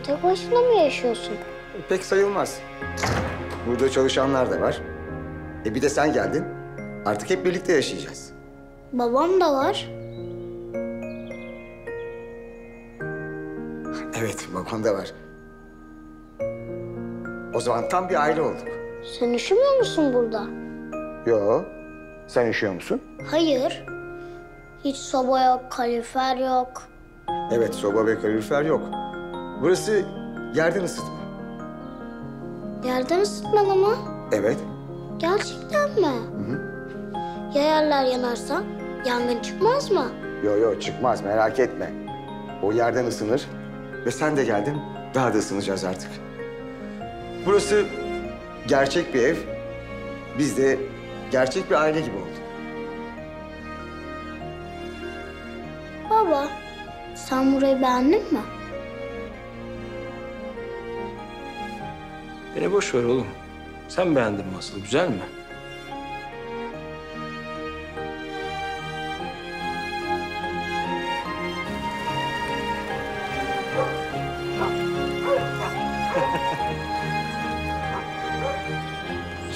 Burada tek başına mı yaşıyorsun? Pek sayılmaz. Burada çalışanlar da var. Bir de sen geldin. Artık hep birlikte yaşayacağız. Babam da var. Evet, babam da var. O zaman tam bir aile olduk. Sen üşümüyor musun burada? Yo, sen üşüyor musun? Hayır. Hiç soba yok, kalorifer yok. Evet, soba ve kalorifer yok. Burası yerden ısıtma. Yerden ısıtmalı mı? Evet. Gerçekten mi? Ya yerler yanarsa yangın çıkmaz mı? Yo, çıkmaz, merak etme. O yerden ısınır ve sen de geldin, daha da ısınacağız artık. Burası gerçek bir ev. Biz de gerçek bir aile gibi olduk. Baba, sen burayı beğendin mi? Beni boş ver oğlum. Sen beğendin mi asıl, güzel mi?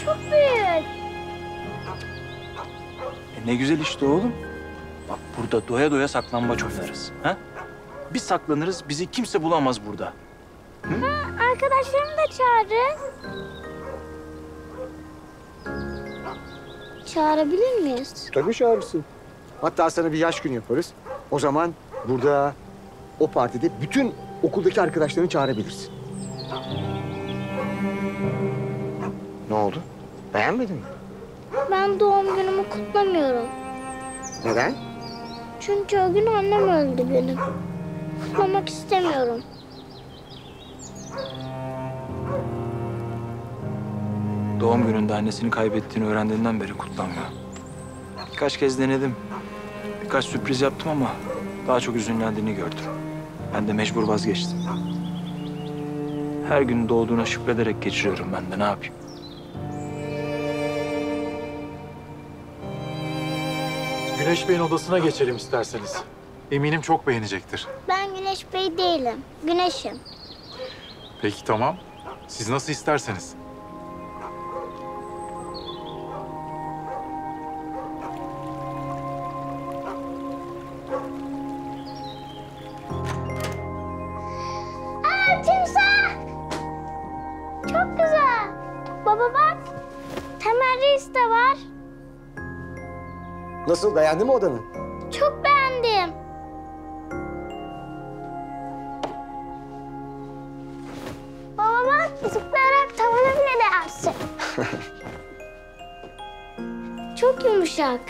Çok büyük. Ne güzel işte oğlum. Bak burada doya doya saklambaç oynarız. Ha? Biz saklanırız, bizi kimse bulamaz burada. Arkadaşlarımı da çağırın. Çağırabilir miyiz? Tabii çağırırsın. Hatta sana bir yaş günü yaparız. O zaman burada, o partide bütün okuldaki arkadaşlarını çağırabilirsin. Ne oldu? Beğenmedin mi? Ben doğum günümü kutlamıyorum. Neden? Çünkü o gün annem öldü benim. Kutlamak istemiyorum. Doğum gününde annesini kaybettiğini öğrendiğinden beri kutlamıyor. Birkaç kez denedim. Birkaç sürpriz yaptım ama daha çok üzünlendiğini gördüm. Ben de mecbur vazgeçtim. Her gün doğduğuna şükrederek geçiriyorum ben de, ne yapayım? Güneş Bey'in odasına geçelim isterseniz. Eminim çok beğenecektir. Ben Güneş Bey değilim. Güneşim. Peki tamam. Siz nasıl isterseniz. Aa, timsah! Çok güzel. Baba bak. Temel Reis de var. Nasıl, beğendin mi odanı? Çok beğendim. Baba bak, zıplayarak tavana bile dersin. Çok yumuşak.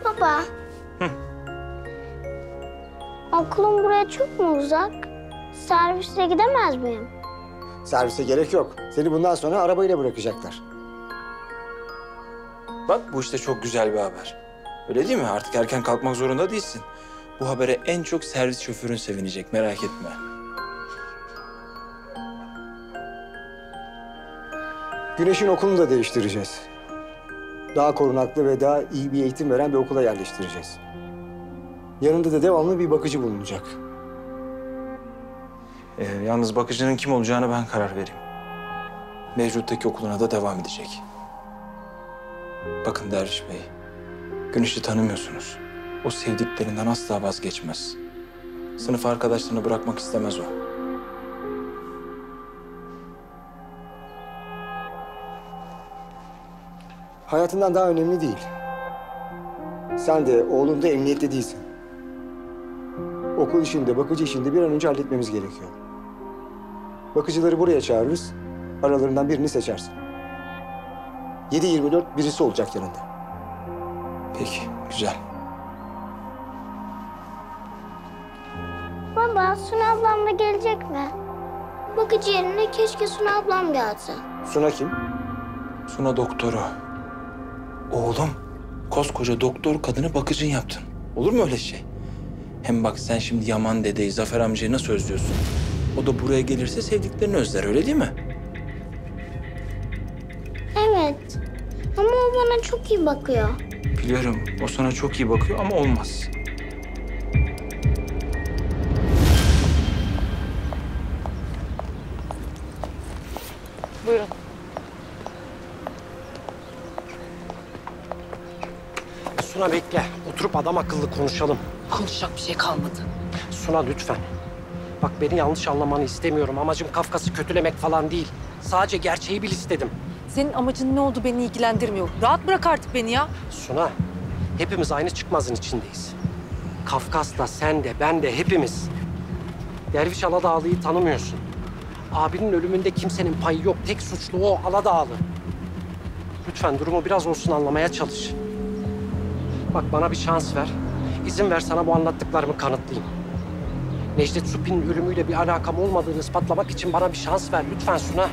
Baba. Okulum buraya çok mu uzak? Servisle gidemez miyim? Servise gerek yok. Seni bundan sonra arabayla bırakacaklar. Bak bu işte çok güzel bir haber. Öyle değil mi? Artık erken kalkmak zorunda değilsin. Bu habere en çok servis şoförün sevinecek, merak etme. Güneş'in okulunu da değiştireceğiz. Daha korunaklı ve daha iyi bir eğitim veren bir okula yerleştireceğiz. Yanında da devamlı bir bakıcı bulunacak. Yalnız bakıcının kim olacağına ben karar vereyim. Mevcut'taki okuluna da devam edecek. Bakın Derviş Bey, Güneş'i tanımıyorsunuz. O sevdiklerinden asla vazgeçmez. Sınıf arkadaşlarını bırakmak istemez o. Hayatından daha önemli değil. Sen de oğlun da emniyette değilsin. Okul işinde, bakıcı işinde bir an önce halletmemiz gerekiyor. Bakıcıları buraya çağırırız, aralarından birini seçersin. 7/24 birisi olacak yanında. Peki, güzel. Baba, Suna ablam da gelecek mi? Bakıcı yerine keşke Suna ablam gelse. Suna kim? Suna doktoru. Oğlum, koskoca doktor kadını bakıcın yaptın. Olur mu öyle şey? Hem bak sen şimdi Yaman dedeyi, Zafer amcayı nasıl özlüyorsun? O da buraya gelirse sevdiklerini özler, öyle değil mi? Evet. Ama o bana çok iyi bakıyor. Biliyorum, o sana çok iyi bakıyor ama olmaz. Suna bekle. Oturup adam akıllı konuşalım. Konuşacak bir şey kalmadı. Suna lütfen. Bak beni yanlış anlamanı istemiyorum. Amacım Kafkas'ı kötülemek falan değil. Sadece gerçeği bil istedim. Senin amacın ne oldu beni ilgilendirmiyor. Rahat bırak artık beni ya. Suna, hepimiz aynı çıkmazın içindeyiz. Kafkas'ta, sen de, ben de, hepimiz. Derviş Aladağlı'yı tanımıyorsun. Abinin ölümünde kimsenin payı yok. Tek suçlu o Aladağlı. Lütfen durumu biraz olsun anlamaya çalış. Bak bana bir şans ver. İzin ver sana bu anlattıklarımı kanıtlayayım. Necdet Supi'nin ölümüyle bir alakam olmadığını ispatlamak için bana bir şans ver. Lütfen Suna.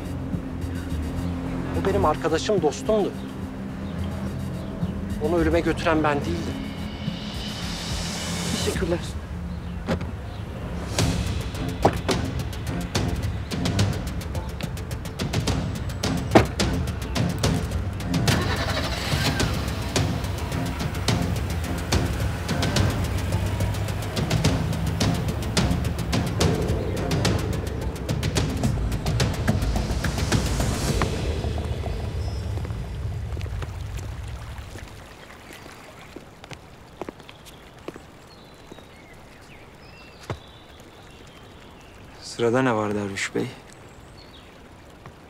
O benim arkadaşım, dostumdu. Onu ölüme götüren ben değildim. Teşekkürler. Sırada ne var Derviş Bey?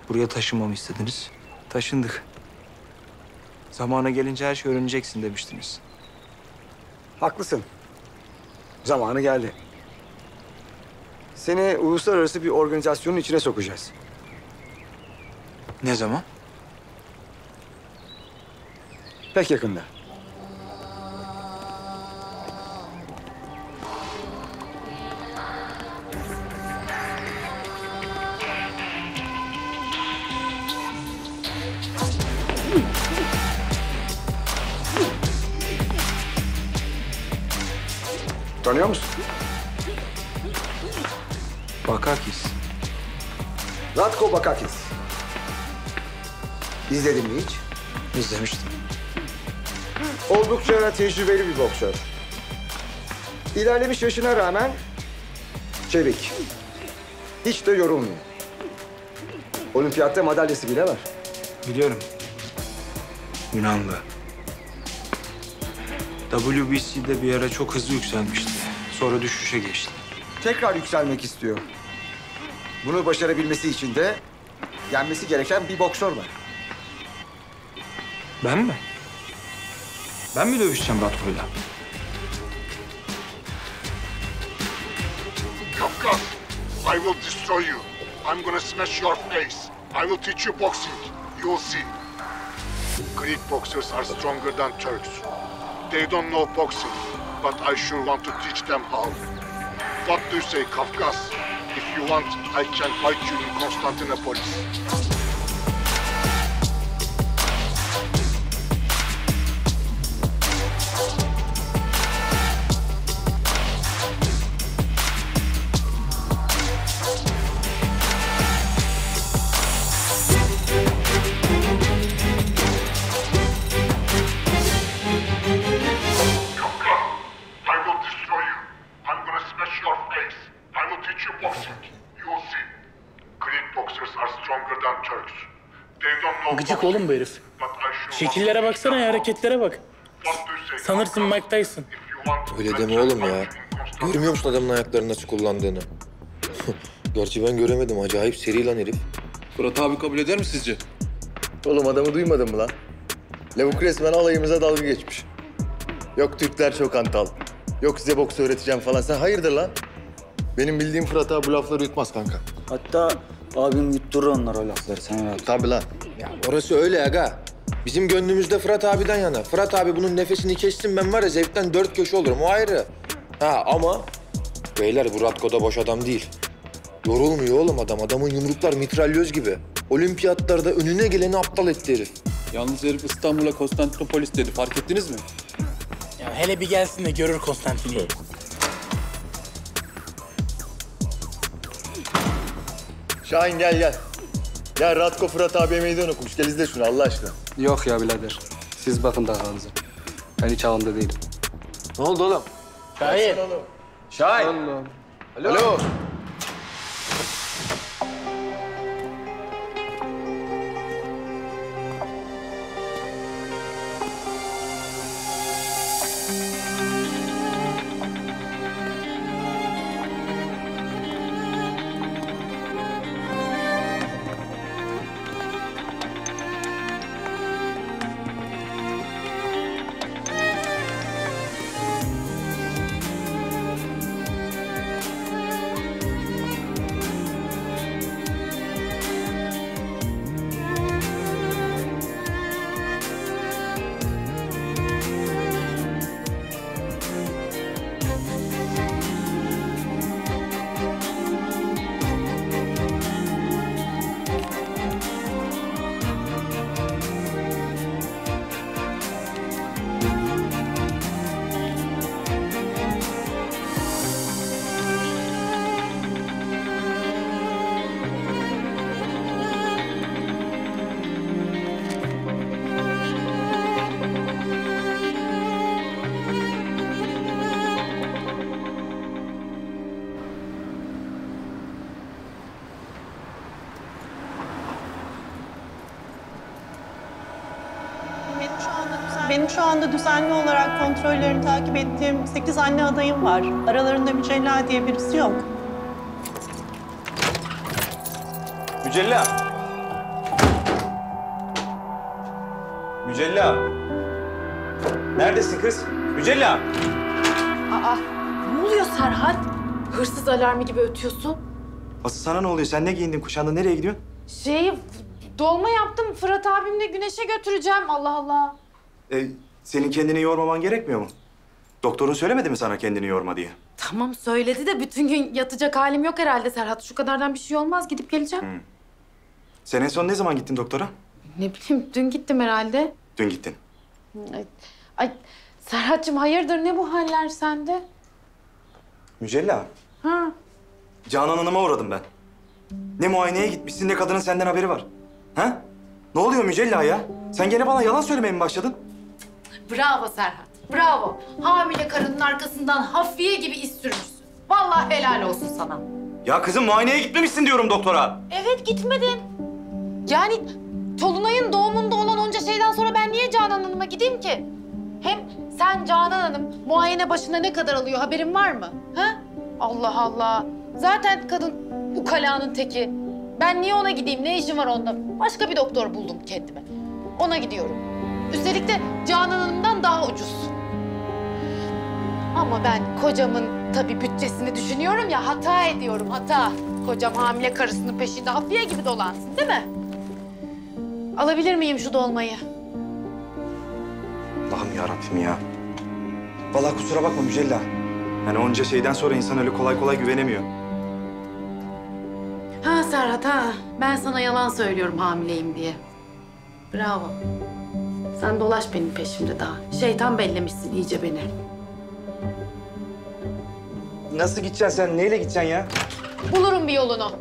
Buraya taşınmamı istediniz. Taşındık. Zamanı gelince her şeyi öğreneceksin demiştiniz. Haklısın. Zamanı geldi. Seni uluslararası bir organizasyonun içine sokacağız. Ne zaman? Pek yakında. Tanıyor musun? Bakakis. Ratko Bakakis. İzledin mi hiç? İzlemiştim. Oldukça tecrübeli bir boksör. İlerlemiş yaşına rağmen çevik. Hiç de yorulmuyor. Olimpiyatta madalyası bile var. Biliyorum. Yunanlı. WBC'de bir ara çok hızlı yükselmişti. Sonra düşüşe geçti. Tekrar yükselmek istiyor. Bunu başarabilmesi için de yenmesi gereken bir boksör var. Ben mi? Ben mi dövüşeceğim Ratko'yla? Kafkas, I will destroy you. I'm gonna smash your face. I will teach you boxing. You'll see. Greek boxers are stronger than Turks. They don't know boxing, but I sure want to teach them how. What do you say, Kafkas? If you want, I can fight you in Constantinopolis. I will destroy you. I'm gonna smash your face. I will teach you boxing. You'll see. Greek boxers are stronger than Turks. They don't know Gıcık boxing, oğlum bu herif. but I sure Şekillere want to baksana teach ya, them how. hareketlere bak. What do you say, Sanırsın Kafkas? Mike Tyson. If you want, Öyle I deme can oğlum fight ya. you in Constantinopolis. Görmüyor musun adamın ayaklarını nasıl kullandığını? Gerçi ben göremedim. Acayip seri lan herif. Fırat abi kabul eder mi sizce? Oğlum adamı duymadın mı lan? Lavuk resmen alayımıza dalga geçmiş. Yok Türkler çok antal. Yok size boks öğreteceğim falan. Sen hayırdır lan? Benim bildiğim Fırat abi bu lafları yutmaz kanka. Hatta abim yutturur onlara o lafları. Sen rahat. Tabii lan. Ya orası öyle aga. Bizim gönlümüzde Fırat abiden yana. Fırat abi bunun nefesini kessin, ben var ya zevkten dört köşe olurum. O ayrı. Ha ama beyler bu Ratko'da boş adam değil. Yorulmuyor oğlum adam. Adamın yumruklar mitralyöz gibi. Olimpiyatlarda önüne geleni aptal etti herif. Yalnız herif İstanbul'a Konstantinopolis dedi. Fark ettiniz mi? Ya hele bir gelsin de görür Konstantin'i. Şahin gel. Ya Ratko Fırat abiye meydan okumuş. Gel izle şunu Allah aşkına. Yok ya birader. Siz bakın davanıza. Ben hiç havamda değilim. Ne oldu oğlum? Şahin. Şahin. Alo. benim şu anda düzenli olarak kontrollerini takip ettiğim 8 anne adayım var. Aralarında Mücella diye birisi yok. Mücella. Mücella. Neredesin kız? Mücella. Aa, ne oluyor Serhat? Hırsız alarmı gibi ötüyorsun. Asıl sana ne oluyor? Sen ne giyindin, kuşandın? Nereye gidiyorsun? Dolma yaptım. Fırat abimle güneşe götüreceğim. Allah Allah. Senin kendini yormaman gerekmiyor mu? Doktorun söylemedi mi sana kendini yorma diye? Tamam söyledi de bütün gün yatacak halim yok herhalde Serhat. Şu kadardan bir şey olmaz. Gidip geleceğim. Sen en son ne zaman gittin doktora? Ne bileyim dün gittim herhalde. Dün gittin. Ay Serhat'cığım hayırdır ne bu haller sende? Mücella. Ha. Canan Hanım'a uğradım ben. Ne muayeneye gitmişsin ne kadının senden haberi var. Ha? Ne oluyor Mücella ya? Sen gene bana yalan söylemeye mi başladın? Bravo Serhat. Bravo. Hamile karının arkasından hafiye gibi iz sürmüşsün. Vallahi helal olsun sana. Ya kızım muayeneye gitmemişsin diyorum doktora. Evet gitmedin. Yani Tolunay'ın doğumunda olan onca şeyden sonra ben niye Canan Hanım'a gideyim ki? Hem sen Canan Hanım muayene başına ne kadar alıyor haberin var mı? Ha? Allah Allah. Zaten kadın ukalanın teki. Ben niye ona gideyim? Ne işim var onda? Başka bir doktor buldum kendime. Ona gidiyorum. Üstelik de Canan Hanım'dan daha ucuz. Ama ben kocamın tabii bütçesini düşünüyorum ya, hata ediyorum, hata. Kocam hamile karısının peşinde hafiye gibi dolansın, değil mi? Alabilir miyim şu dolmayı? Allah'ım yarabbim ya. Vallahi kusura bakma Mücella. Yani onca şeyden sonra insan öyle kolay kolay güvenemiyor. Ha Serhat ha, ben sana yalan söylüyorum hamileyim diye. Bravo. Sen dolaş benim peşimde daha. Şeytan bellemişsin iyice beni. Nasıl gideceksin sen? Neyle gideceksin ya? Bulurum bir yolunu.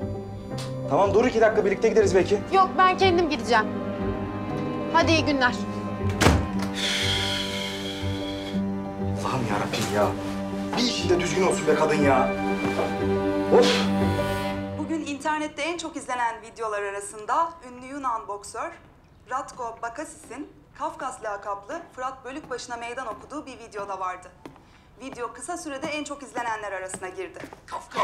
Tamam dur 2 dakika birlikte gideriz belki. Yok ben kendim gideceğim. Hadi iyi günler. Allah'ım yarabbim ya. Bir işi de düzgün olsun be kadın ya. Of! Bugün internette en çok izlenen videolar arasında ünlü Yunan boksör Ratko Bakasis'in Kafkas lakaplı Fırat Bölükbaşı'na meydan okuduğu bir video da vardı. Video kısa sürede en çok izlenenler arasına girdi.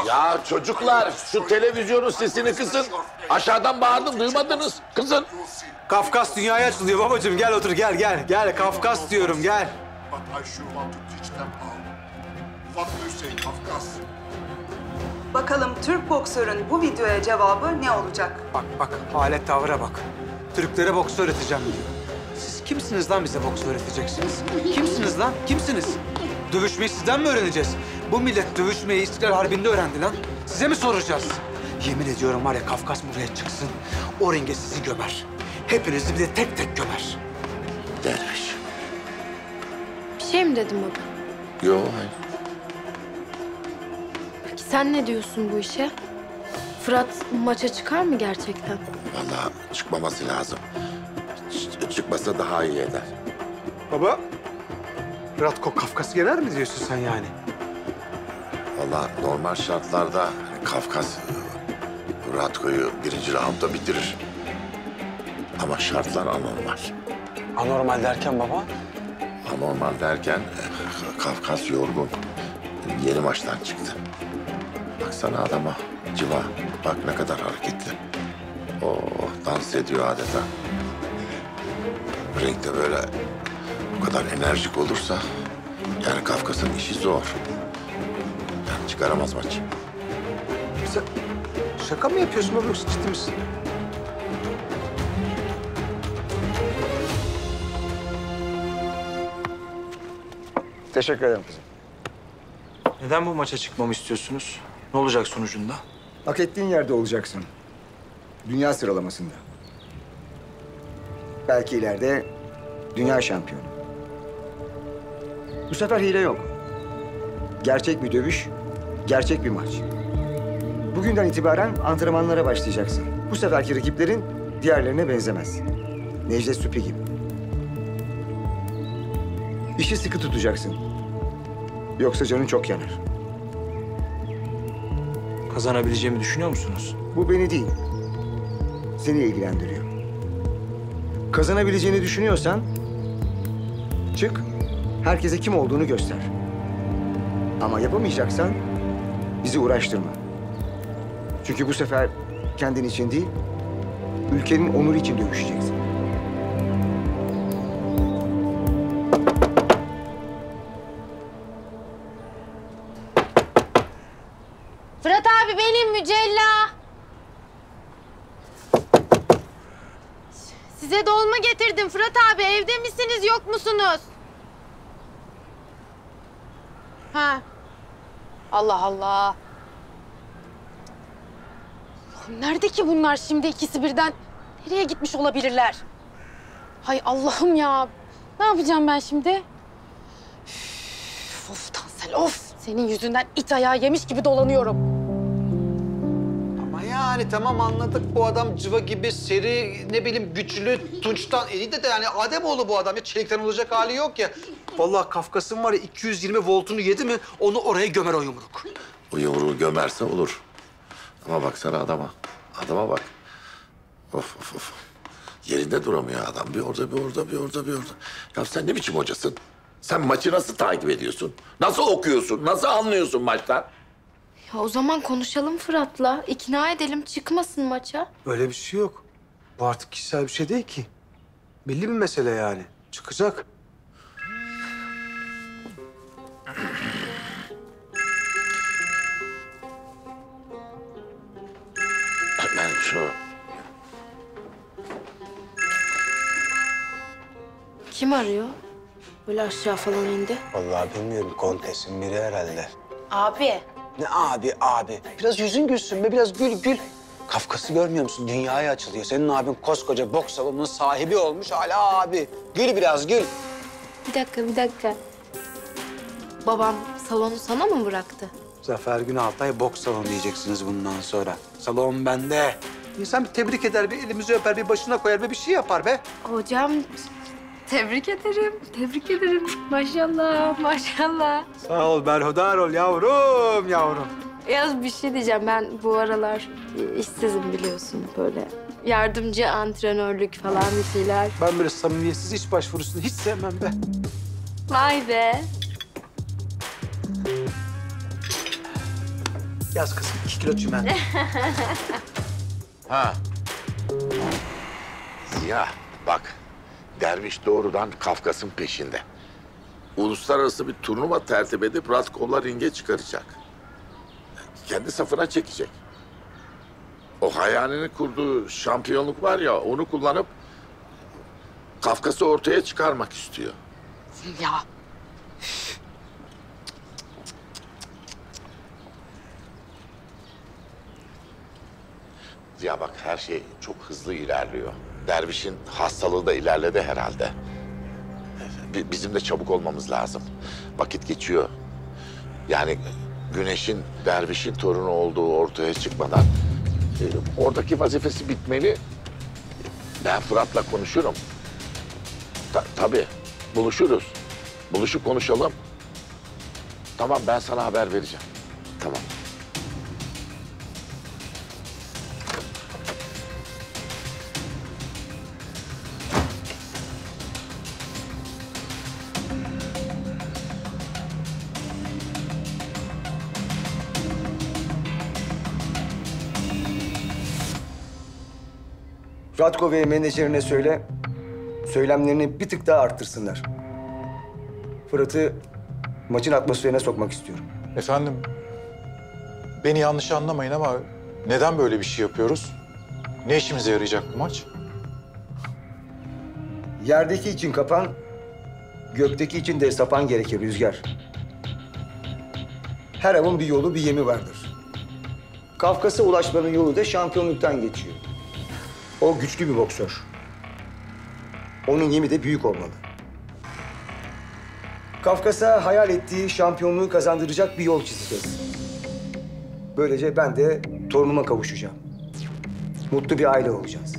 Ya çocuklar şu televizyonun sesini kısın. Aşağıdan bağırdım duymadınız. Kızın. Kafkas dünyaya açılıyor babacığım. Gel otur gel gel. Gel Kafkas diyorum gel. But I sure want to teach them how. What do you say, Kafkas? Bakalım Türk boksörün bu videoya cevabı ne olacak? Bak halet tavra bak. Türklere boks öğreteceğim diyor. Siz kimsiniz lan bize boks öğreteceksiniz? Kimsiniz lan? Kimsiniz? Dövüşmeyi sizden mi öğreneceğiz? Bu millet dövüşmeyi İstiklal Harbi'nde öğrendi lan. Size mi soracağız? Yemin ediyorum var ya Kafkas buraya çıksın, o ringe sizi gömer. Hepinizi bir de tek tek gömer. Derviş. Bir şey mi dedim baba? Yok hayır. Peki sen ne diyorsun bu işe? Fırat maça çıkar mı gerçekten? Vallahi çıkmaması lazım. Çıkmasa daha iyi eder. Baba, Ratko Kafkas yener mi diyorsun sen yani? Vallahi normal şartlarda Kafkas Ratko'yu 1. roundda bitirir. Ama şartlar anormal. Anormal derken baba? Anormal derken Kafkas yorgun. Yeni maçtan çıktı. Baksana adama civa. Bak ne kadar hareketli. Oh dans ediyor adeta. Ringde böyle bu kadar enerjik olursa yani Kafkas'ın işi zor. Yani çıkaramaz maçı. Sen şaka mı yapıyorsun baba yoksa ciddi misin? Teşekkür ederim kızım. Neden bu maça çıkmamı istiyorsunuz? Ne olacak sonucunda? Hak ettiğin yerde olacaksın. Dünya sıralamasında. Belki ileride dünya şampiyonu. Bu sefer hile yok. Gerçek bir dövüş, gerçek bir maç. Bugünden itibaren antrenmanlara başlayacaksın. Bu seferki rakiplerin diğerlerine benzemez. Necdet Süpi gibi. İşi sıkı tutacaksın. Yoksa canın çok yanar. Kazanabileceğimi düşünüyor musunuz? Bu beni değil, seni ilgilendiriyor. Kazanabileceğini düşünüyorsan Çık, herkese kim olduğunu göster. Ama yapamayacaksan bizi uğraştırma. Çünkü bu sefer kendin için değil, ülkenin onuru için dövüşeceksin. Fırat abi benim Mücella. Size dolma getirdim Fırat abi. Evde misiniz yok musunuz? Ha. Allah Allah. Nerede ki bunlar şimdi ikisi birden? Nereye gitmiş olabilirler? Hay Allah'ım ya. Ne yapacağım ben şimdi? Üf, of Tansel of. Senin yüzünden it ayağı yemiş gibi dolanıyorum. Ama yani tamam anladık, bu adam cıva gibi seri, ne bileyim güçlü, tunçtan iyi de yani Ademoğlu bu adam ya, çelikten olacak hali yok ya. Vallahi Kafkas'ın var ya 220 voltunu yedi mi onu oraya gömer o yumruk. O yumruğu gömerse olur. Ama baksana adama. Adama bak. Of of of. Yerinde duramıyor adam. Bir orada, bir orada, bir orada, bir orada. Ya sen ne biçim hocasın? Sen maçı nasıl takip ediyorsun? Nasıl okuyorsun? Nasıl anlıyorsun maçtan? Ya o zaman konuşalım Fırat'la. İkna edelim çıkmasın maça. Öyle bir şey yok. Bu artık kişisel bir şey değil ki. Belli bir mesele yani. Çıkacak. Ben şu... Kim arıyor? Böyle aşağı falan indi. Vallahi bilmiyorum, kontesin biri herhalde. Abi. Ne abi? Biraz yüzün gülsün be, biraz gül. Kafkas'ı görmüyor musun? Dünyaya açılıyor. Senin abin koskoca boks salonunun sahibi olmuş, hala abi. Gül biraz, gül. Bir dakika. Babam salonu sana mı bıraktı? Zafer Günaltay boks salonu diyeceksiniz bundan sonra. Salon bende. İnsan bir tebrik eder, bir elimizi öper, bir başına koyar, bir şey yapar be. Hocam tebrik ederim. Maşallah. Sağ ol, berhudar ol yavrum. Yalnız bir şey diyeceğim. Ben bu aralar işsizim biliyorsun böyle. Yardımcı antrenörlük falan bir şeyler. Ben böyle samimiyetsiz iş başvurusunu hiç sevmem be. Vay be. Yaz kızım, 2 kilo çimen. Ha. Ziya bak. Derviş doğrudan Kafkas'ın peşinde. Uluslararası bir turnuva tertip edip Ratko'la ringe çıkaracak. Kendi safına çekecek. O hayalini kurduğu şampiyonluk var ya, onu kullanıp Kafkas'ı ortaya çıkarmak istiyor. Ya. Ziya bak, her şey çok hızlı ilerliyor. Derviş'in hastalığı da ilerledi herhalde. Bizim de çabuk olmamız lazım. Vakit geçiyor. Yani Güneş'in Derviş'in torunu olduğu ortaya çıkmadan oradaki vazifesi bitmeli. Ben Fırat'la konuşurum. Tabii buluşuruz. Buluşup konuşalım. Tamam, ben sana haber vereceğim. Tamam. Ratko ve menajerine söyle, söylemlerini bir tık daha arttırsınlar. Fırat'ı maçın atmosferine sokmak istiyorum. Efendim, beni yanlış anlamayın ama neden böyle bir şey yapıyoruz? Ne işimize yarayacak bu maç? Yerdeki için kapan, gökteki için de sapan gerekir Rüzgar. Her avın bir yolu, bir yemi vardır. Kafkas'a ulaşmanın yolu da şampiyonluktan geçiyor. O güçlü bir boksör. Onun yemi de büyük olmalı. Kafkas'a hayal ettiği şampiyonluğu kazandıracak bir yol çizeceğiz. Böylece ben de torunuma kavuşacağım. Mutlu bir aile olacağız.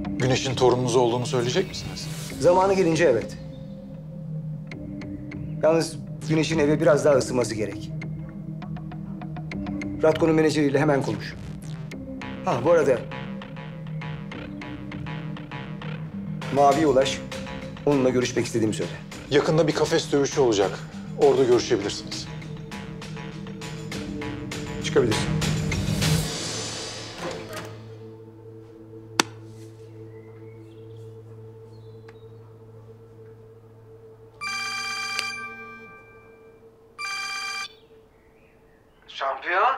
Güneş'in torununuz olduğunu söyleyecek misiniz? Zamanı gelince evet. Yalnız Güneş'in eve biraz daha ısınması gerek. Ratko'nun menajeriyle hemen konuş. Ha bu arada... Mavi'ye ulaş. Onunla görüşmek istediğimi söyle. Yakında bir kafes dövüşü olacak. Orada görüşebilirsiniz. Çıkabilirsin. Şampiyon.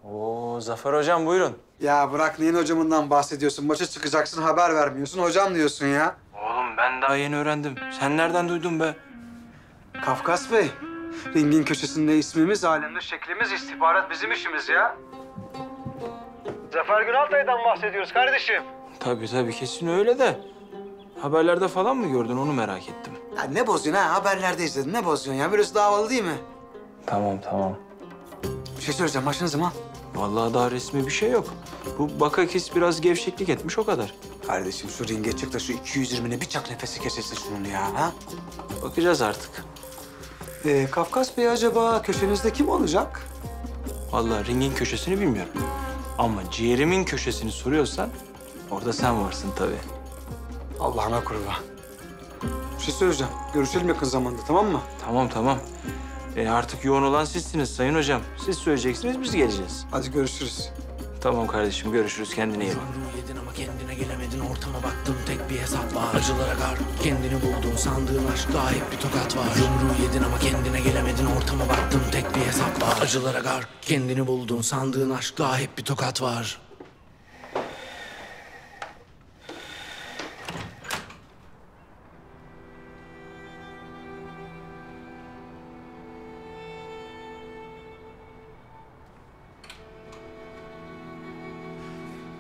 Oo Zafer hocam buyurun. Ya bırak neyin hocamından bahsediyorsun? Maça çıkacaksın haber vermiyorsun. Hocam diyorsun ya. Oğlum ben daha yeni öğrendim. Sen nereden duydun be? Kafkas Bey. Ringin köşesinde ismimiz, alemde şeklimiz, istihbarat bizim işimiz ya. Zafer Günaltay'dan bahsediyoruz kardeşim. Tabii kesin öyle de. Haberlerde falan mı gördün onu merak ettim. Ya ne bozuyorsun ha? Haberlerde izledin. Ne bozuyorsun ya? Böylesi daha havalı değil mi? Tamam. Bir şey söyleyeceğim. Maç ne zaman? Vallahi daha resmi bir şey yok. Bu Bakakis biraz gevşeklik etmiş o kadar. Kardeşim şu ringe çık da şu 220'ne bir çak nefesi kesilsin şunun ya. Ha? Bakacağız artık. Kafkas Bey acaba köşenizde kim olacak? Vallahi ringin köşesini bilmiyorum. Ama ciğerimin köşesini soruyorsan orada sen varsın tabii. Allah'ına kurban. Bir şey söyleyeceğim. Görüşelim yakın zamanda, tamam mı? Tamam. Artık yoğun olan sizsiniz sayın hocam. Siz söyleyeceksiniz, biz geleceğiz. Hadi görüşürüz. Tamam kardeşim, görüşürüz. Kendine iyi bak. Yedin ama kendine gelemedin, ortama baktım tek bir hesap var. Acılara gar, kendini buldun, sandığın aşkta hep bir tokat var. Yumruğu yedin ama kendine gelemedin, ortama baktım tek bir hesap var. Acılara gar, kendini buldun, sandığın aşkta hep bir tokat var.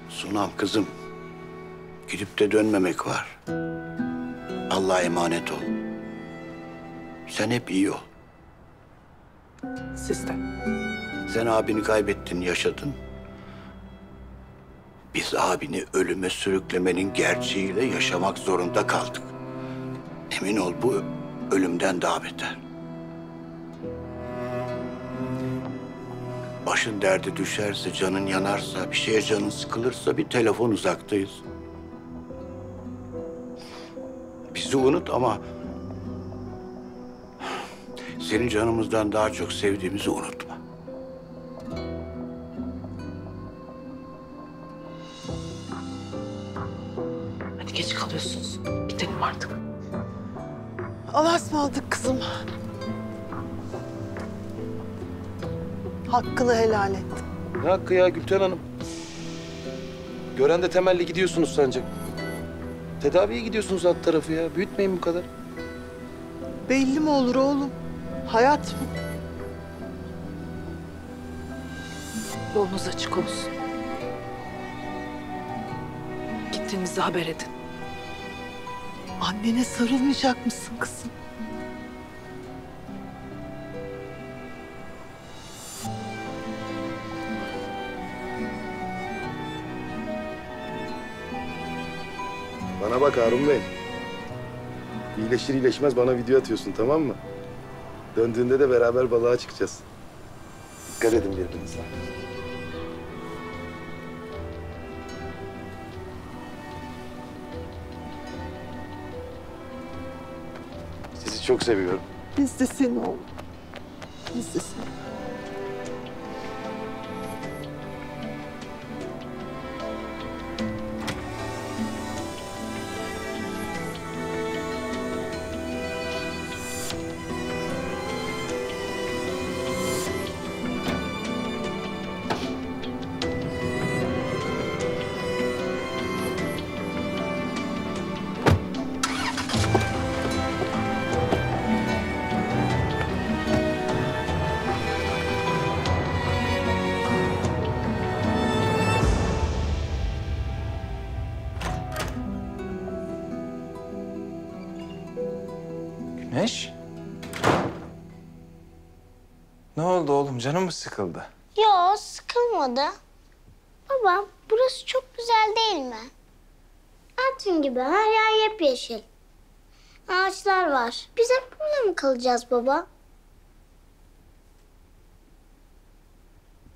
Sunam kızım, gidip de dönmemek var. Allah'a emanet ol. Sen hep iyi ol. Siz de. Sen abini kaybettin, yaşadın. Biz abini ölüme sürüklemenin gerçeğiyle yaşamak zorunda kaldık. Emin ol bu ölümden daha beter. Başın derde düşerse, canın yanarsa, bir şeye canın sıkılırsa bir telefon uzaktayız. Bizi unut ama senin canımızdan daha çok sevdiğimizi unutma. Hadi geç kalıyorsunuz. Gidelim artık. Allah'a ısmarladık kızım. Hakkını helal et. Ne hakkı ya Gülten Hanım? Gören de temelli gidiyorsunuz sancak. Tedaviye gidiyorsunuz alt tarafı ya. Büyütmeyin bu kadar. Belli mi olur oğlum? Hayat mı? Yolunuz açık olsun. Gittiğinizde haber edin. Annene sarılmayacak mısın kızım? Bana bak Harun Bey. İyileşir iyileşmez bana video atıyorsun, tamam mı? Döndüğünde de beraber balığa çıkacağız. Dikkat edin birbirinize. Sizi çok seviyorum. Biz de seni oğlum. Biz de seni. Güneş? Ne oldu oğlum? Canın mı sıkıldı? Yo, sıkılmadı. Baba, burası çok güzel değil mi? Artvin gibi her yer yepyeşil. Ağaçlar var. Biz hep burada mı kalacağız baba?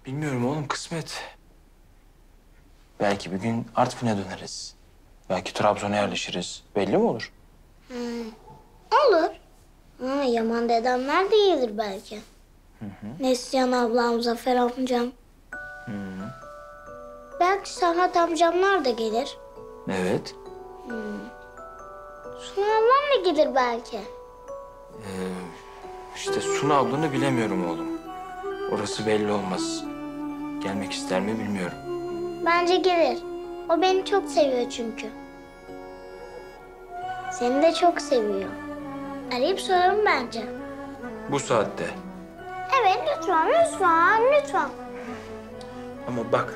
Bilmiyorum oğlum, kısmet. Belki bir gün Artvin'e döneriz. Belki Trabzon'a yerleşiriz. Belli mi olur? Olur. Yaman dedemler de gelir belki. Neslihan ablam, Zafer amcam. Belki Serhat amcamlar da gelir. Evet. Suna ablam da gelir belki. İşte Suna ablanı bilemiyorum oğlum. Orası belli olmaz. Gelmek ister mi bilmiyorum. Bence gelir. O beni çok seviyor çünkü. Seni de çok seviyor. Arayıp soralım bence. Bu saatte. Evet, lütfen. Ama bak,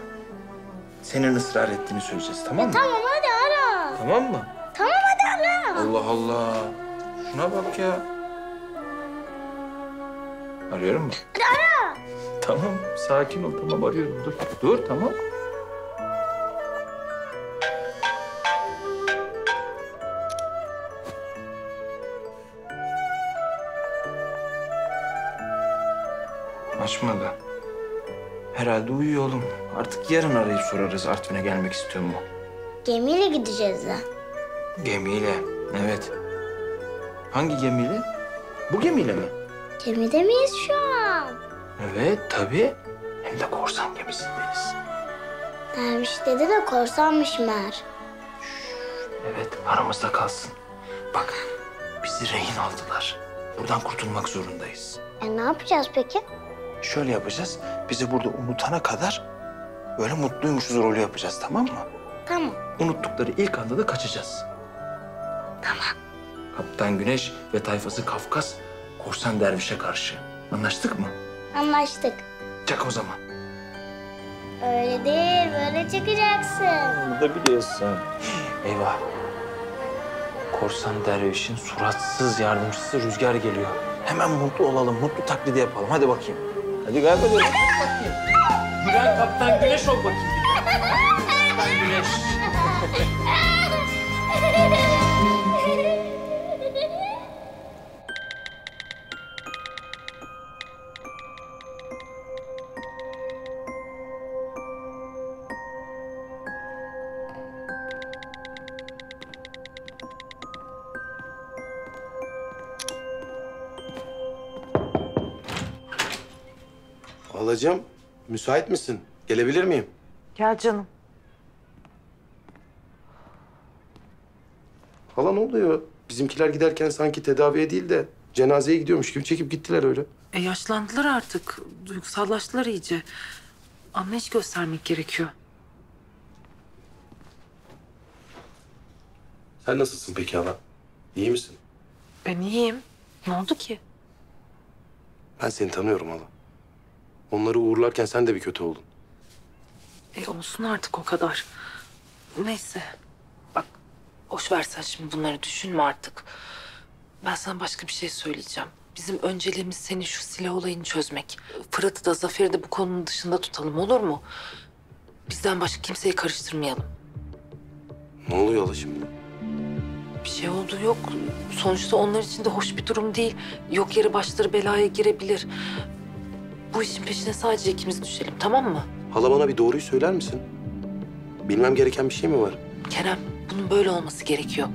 senin ısrar ettiğini söyleyeceğiz, tamam mı? Tamam, hadi ara. Tamam mı? Tamam, hadi ara. Allah Allah. Şuna bak ya. Arıyorum mu? Hadi ara. Tamam, sakin ol. Tamam, arıyorum. Dur, tamam. Açmadı. Herhalde uyuyor oğlum. Artık yarın arayıp sorarız Artvin'e gelmek istiyor mu? Gemiyle gideceğiz de. Gemiyle, evet. Hangi gemiyle? Bu gemiyle mi? Gemide miyiz şu an? Evet, tabii. Hem de korsan gemisindeyiz. Derviş dedi de korsanmış meğer. Evet, aramızda kalsın. Bak, bizi rehin aldılar. Buradan kurtulmak zorundayız. Ne yapacağız peki? Şöyle yapacağız, bizi burada unutana kadar böyle mutluymuşuz rolü yapacağız, tamam mı? Tamam. Unuttukları ilk anda da kaçacağız. Tamam. Kaptan Güneş ve tayfası Kafkas, korsan dervişe karşı. Anlaştık mı? Anlaştık. Çak o zaman. Öyle değil, böyle çıkacaksın. Bunu da biliyorsun. Eyvah. Korsan dervişin suratsız yardımcısı Rüzgar geliyor. Hemen mutlu olalım, mutlu taklidi yapalım. Hadi bakayım. Hadi galiba böyle. Gülen Kaptan Güneş ol bakayım. Kaptan Güneş. Halacığım, müsait misin? Gelebilir miyim? Gel canım. Hala ne oluyor? Bizimkiler giderken sanki tedaviye değil de cenazeye gidiyormuş gibi çekip gittiler öyle. Yaşlandılar artık. Duygusallaştılar iyice. Anlayış göstermek gerekiyor. Sen nasılsın peki hala? İyi misin? Ben iyiyim. Ne oldu ki? Ben seni tanıyorum hala. Onları uğurlarken sen de bir kötü oldun. Olsun artık o kadar. Neyse. Bak, boş ver sen şimdi bunları düşünme artık. Ben sana başka bir şey söyleyeceğim. Bizim önceliğimiz senin şu silah olayını çözmek. Fırat'ı da Zafer'i de bu konunun dışında tutalım, olur mu? Bizden başka kimseyi karıştırmayalım. Ne oluyor hala şimdi? Bir şey olduğu yok. Sonuçta onlar için de hoş bir durum değil. Yok yere başları belaya girebilir. Bu işin peşine sadece ikimiz düşelim, tamam mı? Hala bana bir doğruyu söyler misin? Bilmem gereken bir şey mi var? Kerem, bunun böyle olması gerekiyor.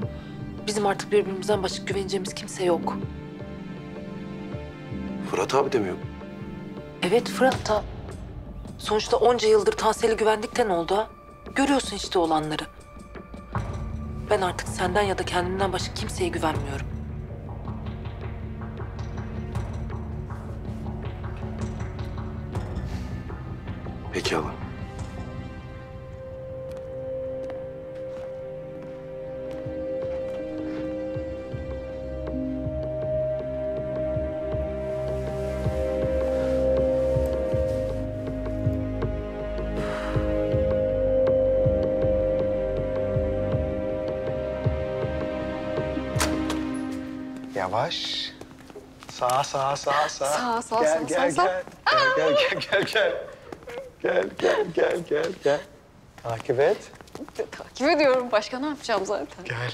Bizim artık birbirimizden başka güveneceğimiz kimse yok. Fırat abi de mi yok? Evet, Fırat da. Sonuçta onca yıldır Tansel'e güvendik de ne oldu ha? Görüyorsun işte olanları. Ben artık senden ya da kendimden başka kimseye güvenmiyorum. Peki hala. Yavaş. Sağ. Sağ, Gel. Gel. Takip et. Takip ediyorum. Başka ne yapacağım zaten? Gel.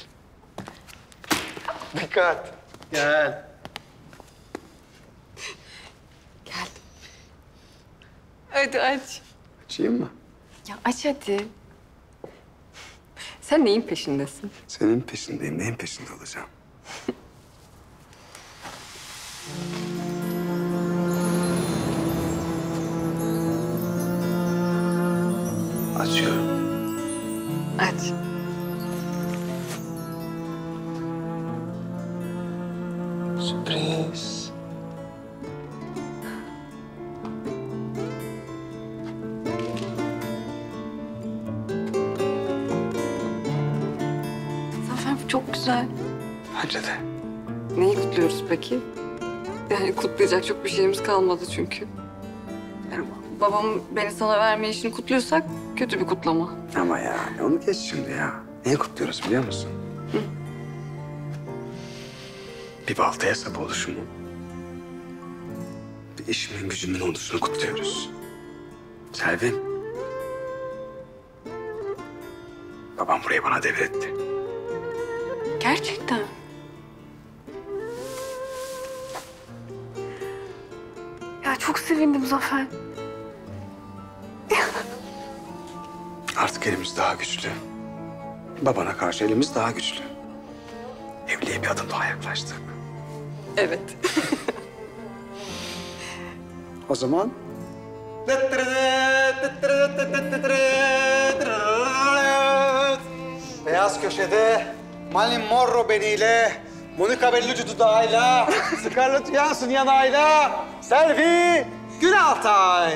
Dikkat. Gel. Hadi aç. Açayım mı? Ya aç hadi. Sen neyin peşindesin? Senin peşindeyim. Neyin peşinde olacağım? Açıyorum. Aç. Sürpriz. Zafer bu çok güzel. Bence de. Neyi kutluyoruz peki? Yani kutlayacak çok bir şeyimiz kalmadı çünkü. Yani babam beni sana verme işini kutluyorsak kötü bir kutlama. Ama ya onu geç şimdi ya. Neyi kutluyoruz biliyor musun? Hı. Bir baltaya sap oluşumu. Bir işimin gücümün oluşunu kutluyoruz. Selvin. Babam burayı bana devretti. Gerçekten. Ya çok sevindim Zafer. Artık elimiz daha güçlü. Babana karşı elimiz daha güçlü. Evliliğe bir adım daha yaklaştık. Evet. O zaman beyaz köşede Marilyn Monroe beniyle, Monica Bellucci dudağıyla, Scarlett Johansson yanağıyla, Selvi Günaltay.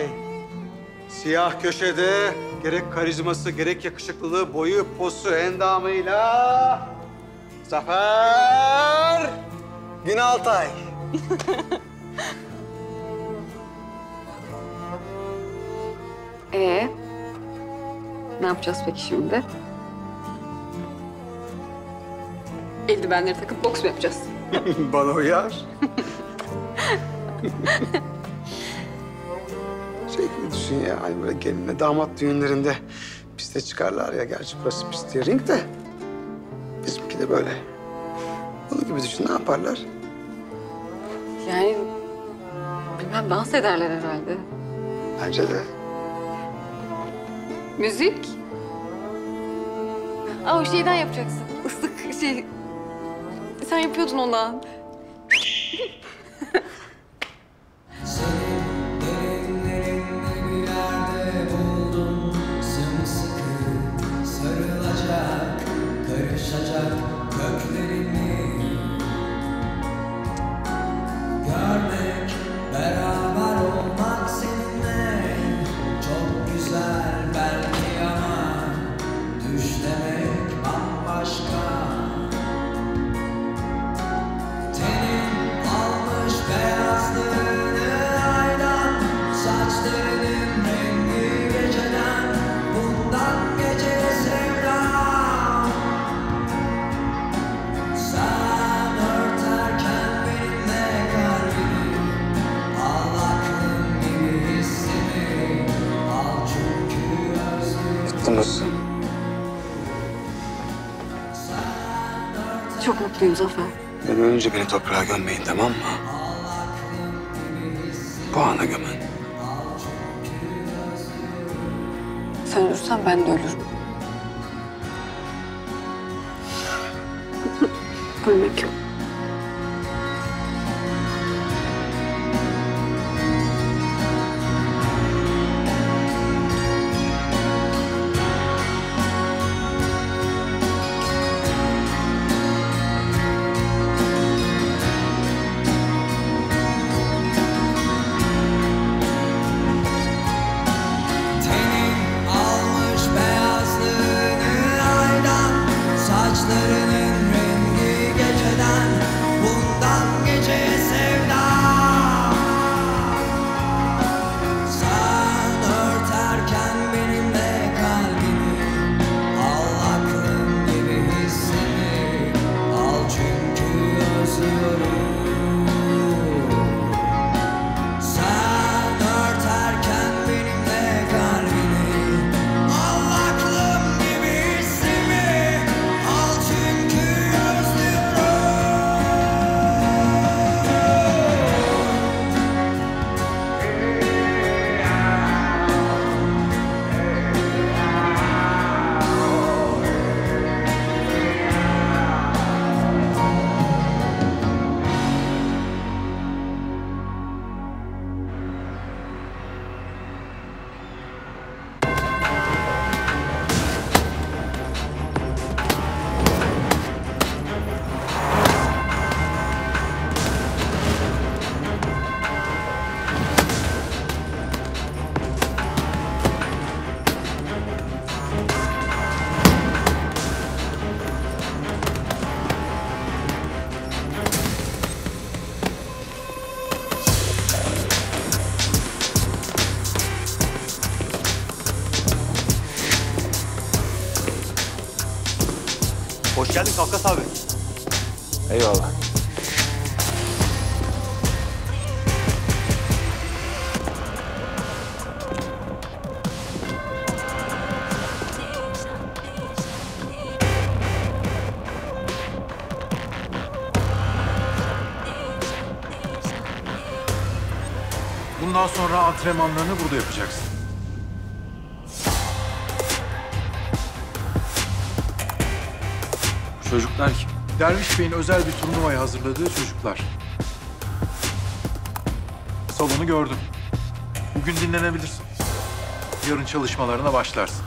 Siyah köşede gerek karizması, gerek yakışıklılığı, boyu, posu, endamıyla Zafer Günaltay. Ne yapacağız peki şimdi? Eldivenleri takıp boks mu yapacağız? Bana uyar. Şey gibi düşün ya, hani böyle gelinle damat düğünlerinde piste çıkarlar ya. Gerçi burası pist değil, ring de. Bizimki de böyle. Onun gibi düşün, ne yaparlar? Yani bilmem, dans ederler herhalde. Bence de. Müzik? Aa, o şeyden yapacaksın. Islık şey. Sen yapıyordun ondan. Sarılacak, karışacak köklerimi görmek, beraber olmak seninle çok güzel belki ama düş demek bambaşka. Tenin almış beyazlığını aydan, saçlarının rengi geceden, bundan geceye sevdam. Sen örterken benimle kalbini, al aklım gibi hissimi, al çünkü özlemi. Mutlu musun? Çok mutluyum Zafer. Ben önce beni toprağa gömmeyin, tamam mı? Bu ana gömün. Sen ölürsen ben de ölürüm. Ölmek yok. Tenin almış beyazlığını aydan, saçlarının rengi geceden, geldin Kafkas abi. Eyvallah. Bundan sonra antrenmanlarını burada yapacaksın. Çocuklar kim? Derviş Bey'in özel bir turnuvaya hazırladığı çocuklar. Salonu gördüm. Bugün dinlenebilirsin. Yarın çalışmalarına başlarsın.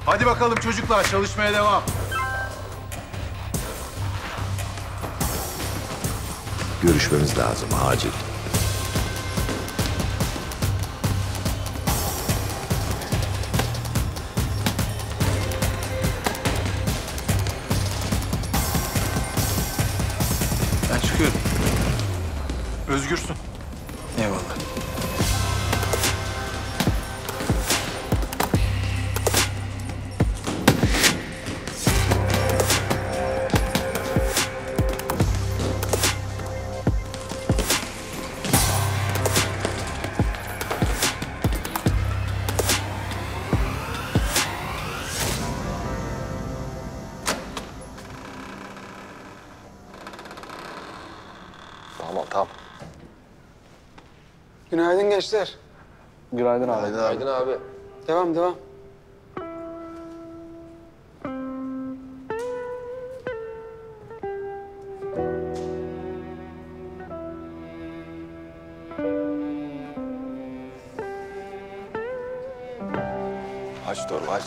Hadi bakalım çocuklar, çalışmaya devam. Görüşmemiz lazım, acil. Ben çıkıyorum. Özgürsün. Eyvallah. Tamam. Günaydın gençler. Günaydın abi. Günaydın abi. Devam. Aç torba aç.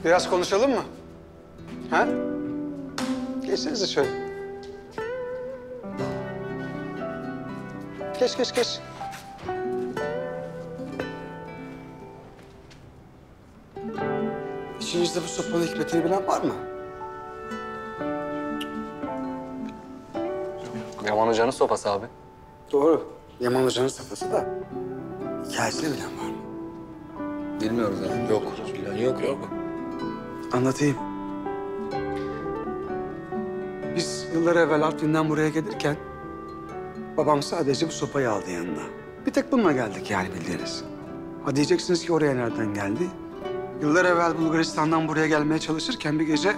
Biraz konuşalım mı? Ha? Geçsenize şöyle. Geç. İçinizde bu sopanın hikmetini bilen var mı? Yaman Hoca'nın sopası abi. Doğru. Yaman Hoca'nın sopası da hikayesini bilen var mı? Bilmiyoruz abi. Yok. Bilen yok. Anlatayım. Biz yıllar evvel Artvin'den buraya gelirken babam sadece bu sopayı aldı yanına. Bir tek bununla geldik yani bildiğiniz. Ha diyeceksiniz ki oraya nereden geldi? Yıllar evvel Bulgaristan'dan buraya gelmeye çalışırken bir gece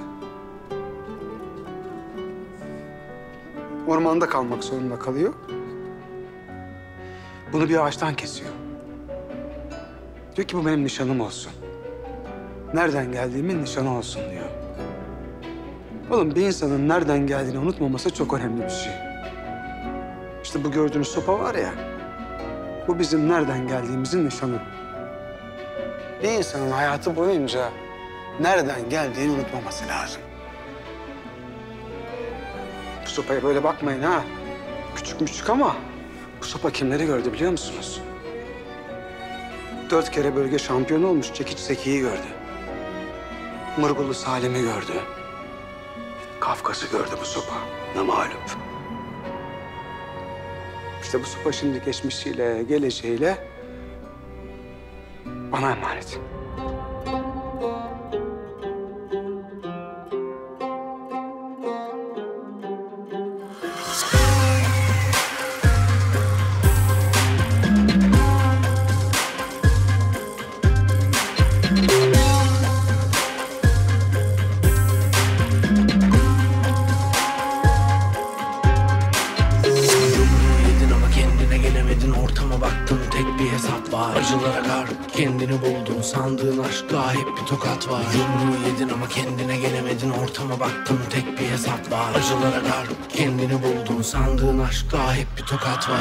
ormanda kalmak zorunda kalıyor. Bunu bir ağaçtan kesiyor. Diyor ki bu benim nişanım olsun. Nereden geldiğimin nişanı olsun diyor. Oğlum bir insanın nereden geldiğini unutmaması çok önemli bir şey. İşte bu gördüğünüz sopa var ya, bu bizim nereden geldiğimizin nişanı. Bir insanın hayatı boyunca nereden geldiğini unutmaması lazım. Bu sopaya böyle bakmayın ha. Küçük ama bu sopa kimleri gördü biliyor musunuz? 4 kere bölge şampiyonu olmuş Çekiç Seki'yi gördü. Mırgulu Salim'i gördü. Kafkas'ı gördü bu sopa. Ne mağlup. İşte bu sopa şimdi geçmişiyle, geleceğiyle bana emanet. Acılara kar, kendini buldun sandığın aşkta hep bir tokat var. Yumruğu yedin ama kendine gelemedin, ortama baktın tek bir hesap var. Acılara kar, kendini buldun sandığın aşkta hep bir tokat var.